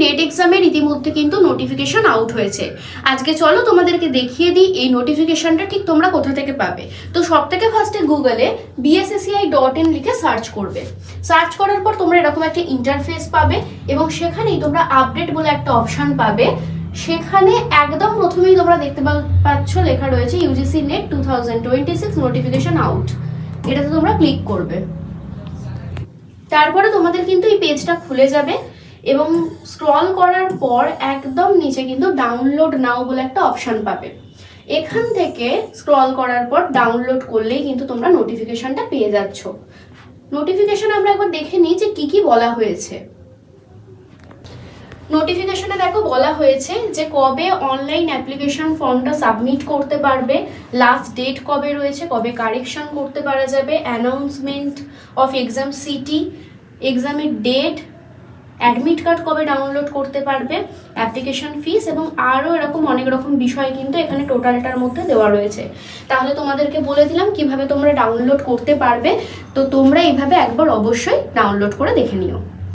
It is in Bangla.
নেট এক্সামের ইতিমধ্যে কিন্তু নোটিফিকেশন আউট হয়েছে। আজকে চলো তোমাদেরকে দেখিয়ে দিই এই নোটিফিকেশনটা ঠিক তোমরা কোথা থেকে পাবে। তো সব থেকে ফার্স্টে গুগলে bssci.in লিখে সার্চ করবে। সার্চ করার পর তোমরা এরকম একটা ইন্টারফেস পাবে এবং সেখানেই তোমরা আপডেট বলে একটা অপশন পাবে। সেখানে একদম প্রথমেই তোমরা দেখতে পাচ্ছ লেখা রয়েছে ইউজিসি নেট 2026 নোটিফিকেশন আউট। এটাতে তোমরা ক্লিক করবে। তারপরে তোমাদের কিন্তু এই পেজটা খুলে যাবে এবং স্ক্রল করার পর একদম নিচে কিন্তু ডাউনলোড নাও বলে একটা অপশন পাবে। এখান থেকে স্ক্রল করার পর ডাউনলোড করলেই কিন্তু তোমরা নোটিফিকেশনটা পেয়ে যাচ্ছ। নোটিফিকেশন আমরা একবার দেখে নিই যে কি বলা হয়েছে। নোটিফিকেশনে দেখো বলা হয়েছে যে কবে অনলাইন অ্যাপ্লিকেশন ফর্মটা সাবমিট করতে পারবে, লাস্ট ডেট কবে রয়েছে, কবে কারেকশন করতে পারা যাবে, অ্যানাউন্সমেন্ট অফ এক্সাম সিটি, এক্সামের ডেট, অ্যাডমিট কার্ড কবে ডাউনলোড করতে পারবে, অ্যাপ্লিকেশন ফিস এবং আরও এরকম অনেক রকম বিষয় কিন্তু এখানে টোটালটার মধ্যে দেওয়া রয়েছে। তাহলে তোমাদেরকে বলে দিলাম কিভাবে তোমরা ডাউনলোড করতে পারবে। তো তোমরা এইভাবে একবার অবশ্যই ডাউনলোড করে দেখে নিও।